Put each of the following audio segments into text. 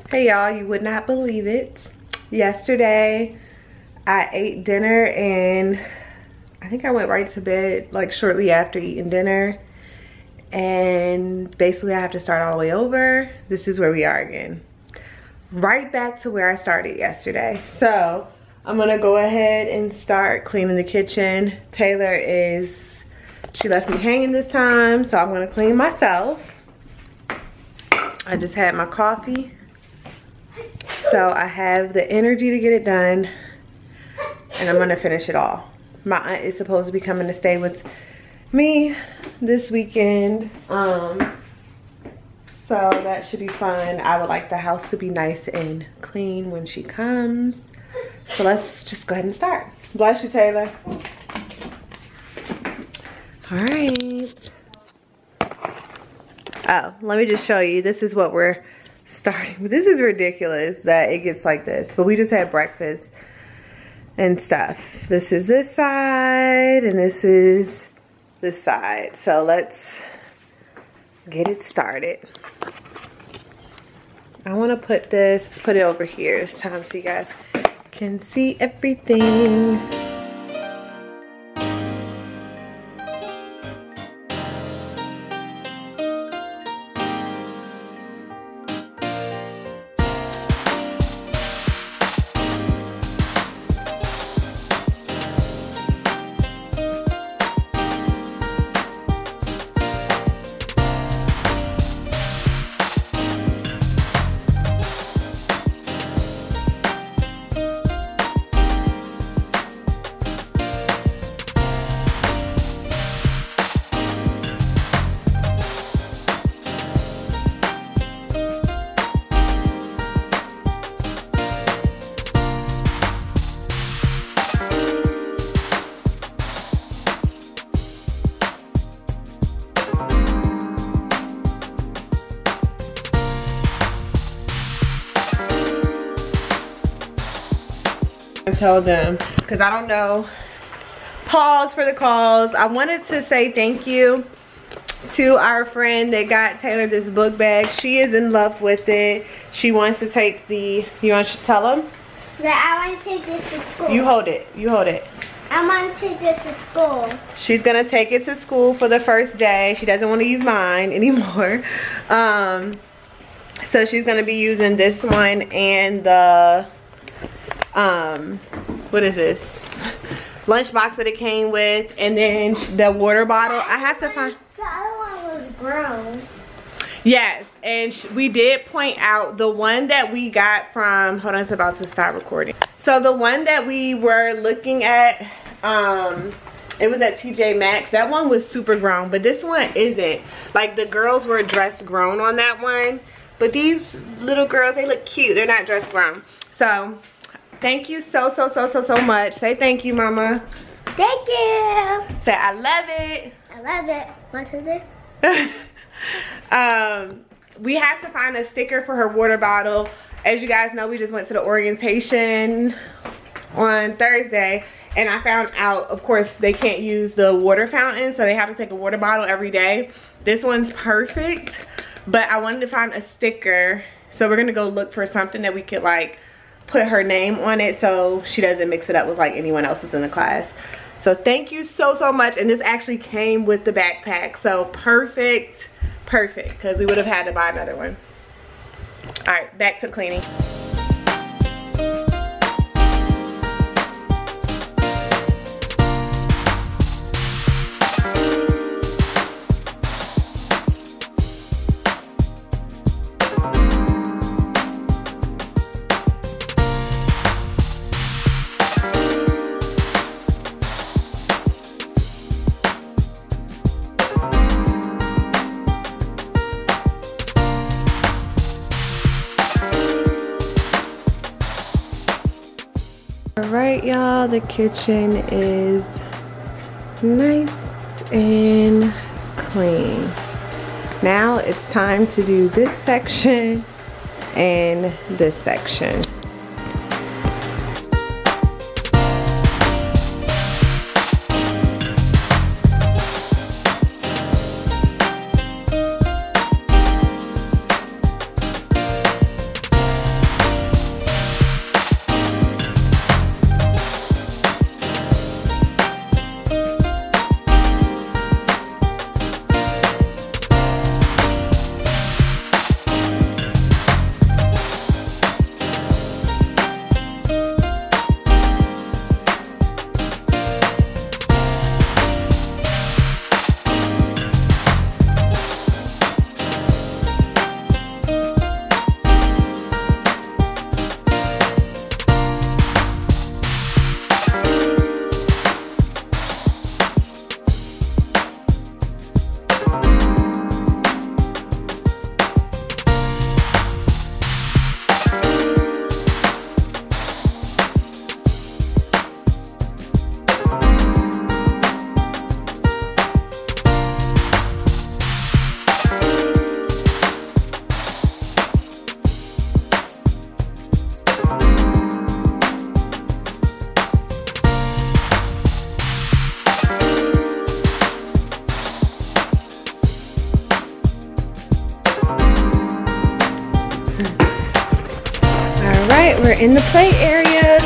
Hey y'all, you would not believe it. Yesterday, I ate dinner and I think I went right to bed like shortly after eating dinner. And basically I have to start all the way over. This is where we are again. Right back to where I started yesterday. So I'm gonna go ahead and start cleaning the kitchen. She left me hanging this time, so I'm gonna clean myself. I just had my coffee. So I have the energy to get it done, and I'm gonna finish it all. My aunt is supposed to be coming to stay with me this weekend, so that should be fun. I would like the house to be nice and clean when she comes. So let's just go ahead and start. Bless you, Taylor. All right. Oh, let me just show you. This is what we're starting. This is ridiculous that it gets like this, but we just had breakfast and stuff. This is this side and this is this side. So let's get it started. I want to put it over here this time so you guys can see everything. Tell them, because I don't know. Pause for the calls. I wanted to say thank you to our friend that got Taylor this book bag. She is in love with it. She wants to take the, you want to tell them? Yeah, I want to take this to school. You hold it. You hold it. I want to take this to school. She's going to take it to school for the first day. She doesn't want to use mine anymore. So she's going to be using this one and the what is this lunchbox that it came with, and then the water bottle. I have to find the other one was brown. Yes, and we did point out the one that we got from, hold on, it's about to stop recording. So the one that we were looking at, it was at TJ Maxx. That one was super grown, but this one isn't. Like, the girls were dressed grown on that one, but these little girls, they look cute. They're not dressed grown. So thank you so much. Say thank you, Mama. Thank you. Say I love it. I love it. What is it? We have to find a sticker for her water bottle. As you guys know, we just went to the orientation on Thursday, and I found out, of course, they can't use the water fountain, so they have to take a water bottle every day. This one's perfect, but I wanted to find a sticker, so we're gonna go look for something that we could like put her name on it so she doesn't mix it up with like anyone else's in the class. So thank you so much. And this actually came with the backpack, so perfect, because we would have had to buy another one. All right, back to cleaning. Alright y'all, the kitchen is nice and clean. Now it's time to do this section and this section. Alright, we're in the play area.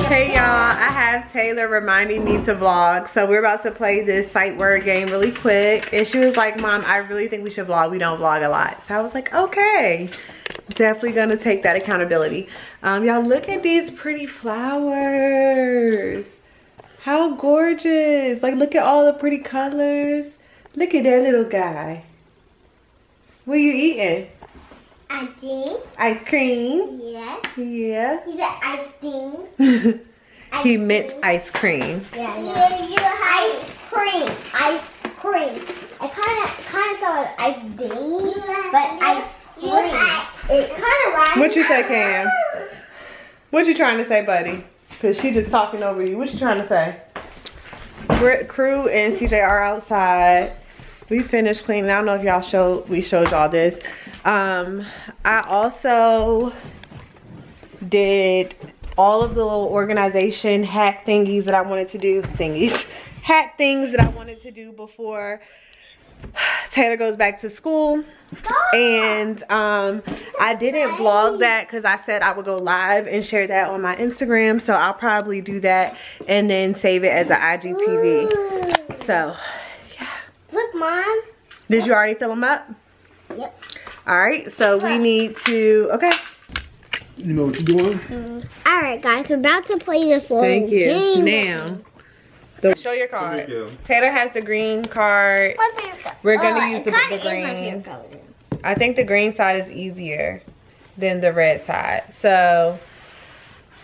Hey y'all, I have Taylor reminding me to vlog. So we're about to play this sight word game really quick. And she was like, Mom, I really think we should vlog. We don't vlog a lot. So I was like, okay. Definitely gonna take that accountability. Y'all look at these pretty flowers. How gorgeous. Like look at all the pretty colors. Look at that little guy. What are you eating? Ice cream. Ice cream? Yeah. Yeah. He said ice cream. He meant ice cream. Yeah, ice cream. Ice cream. I kind of saw ice cream, but ice cream. It kind of rhymes. What you say, Cam? What you trying to say, buddy? Cause she just talking over you. What you trying to say? Crew and CJ are outside. We finished cleaning. I don't know if y'all showed y'all this. I also did all of the little organization hack thingies that I wanted to do. Hack things that I wanted to do before Taylor goes back to school. And I didn't vlog that because I said I would go live and share that on my Instagram. So I'll probably do that and then save it as an IGTV. So yeah. Look, Mom. Did you already fill them up? Yep. All right, so we need to, okay. You know what you're doing? All right, guys, we're about to play this little Thank you. game. Now, show your card. Taylor has the green card. We're gonna use the green. I think the green side is easier than the red side. So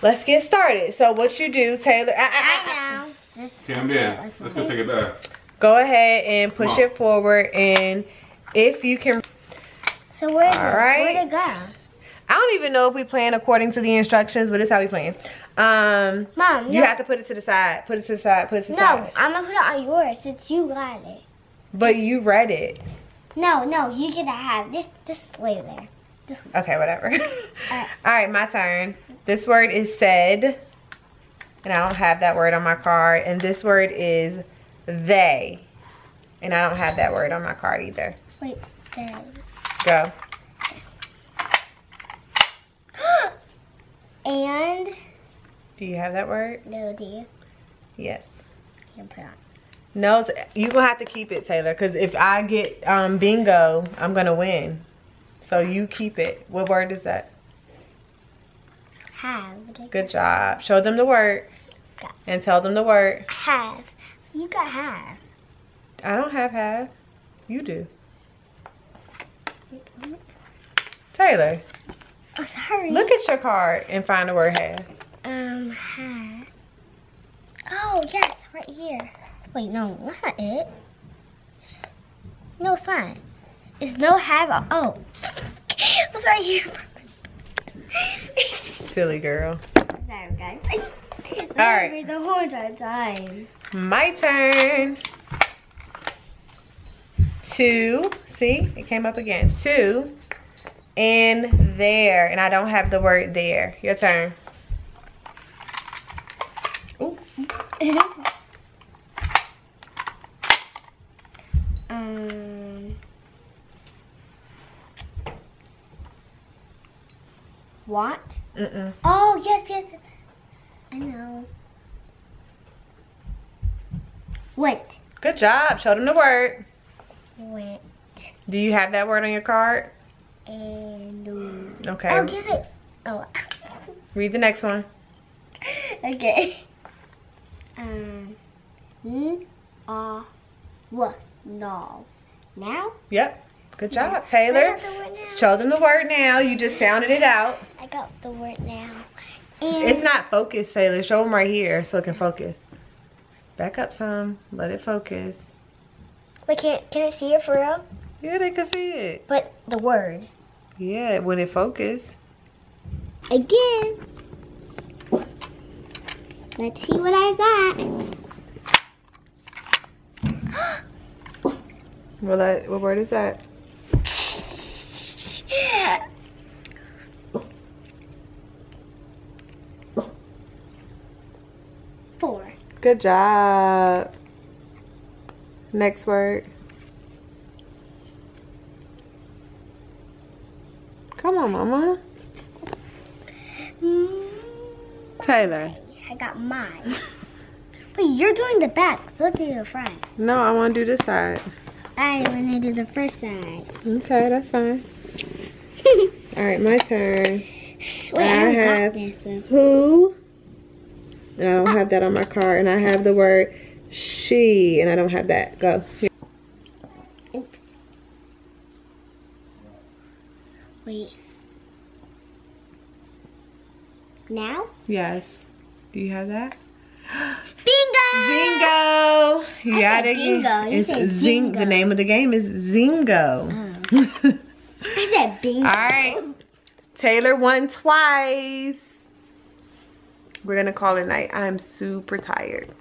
let's get started. So what you do, Taylor? I know. Come in. Let's go take it back. Go ahead and push it forward, and if you can. So where'd it go? I don't even know if we playing according to the instructions, but it's how we playing. Mom, you have to put it to the side. Put it to the side. Put it to the side. No, I'm gonna put it on yours since you got it. But you read it. No, you get to have this. Just lay there. Okay, whatever. All right, my turn. This word is said, and I don't have that word on my card. And this word is they. And I don't have that word on my card either. Wait, there. Go. And. Do you have that word? No, do you? Yes. You can put it on. No, you're going to have to keep it, Taylor. Because if I get bingo, I'm going to win. So you keep it. What word is that? Have. Good job. Show them the word. And tell them the word. Have. You got have. I don't have. You do. Taylor. Oh, sorry. Look at your card and find the word have. Have. Oh, yes, right here. Wait, no, not it. No, it's not. It's no have. Oh. It's right here. Silly girl. Sorry, guys. All right. The whole entire time. My turn. 2. See, it came up again. 2. And there. And I don't have the word there. Your turn. Ooh. What? Mm-mm. Oh, yes. I know. Went. Good job. Show them the word. Went. Do you have that word on your card? And. Okay. Oh, get it. Oh. Read the next one. Okay. What? No. Now? Yep. Good job, Taylor. Show them the word now. You just sounded it out. I got the word now. It's not focused, Taylor. Show them right here so it can focus. Back up some. Let it focus. Wait, can I see it for real? Yeah, they can see it. But the word. Yeah, when it focus. Again. Let's see what I got. What word is that? Four. Good job. Next word. Come on, Mama. Taylor. I got mine. Wait, you're doing the back. Let's do the front. No, I want to do this side. I want to do the first side. Okay, that's fine. All right, my turn. Wait, I have who, and I don't have that on my card, and I have the word she, and I don't have that. Go. Here. Oops. Wait. Now? Yes. Do you have that? Bingo! Zingo! You got it. Bingo. You It's said Zing. Zingo. The name of the game is Zingo. Oh. I said bingo. All right. Taylor won twice. We're gonna call it night. I'm super tired.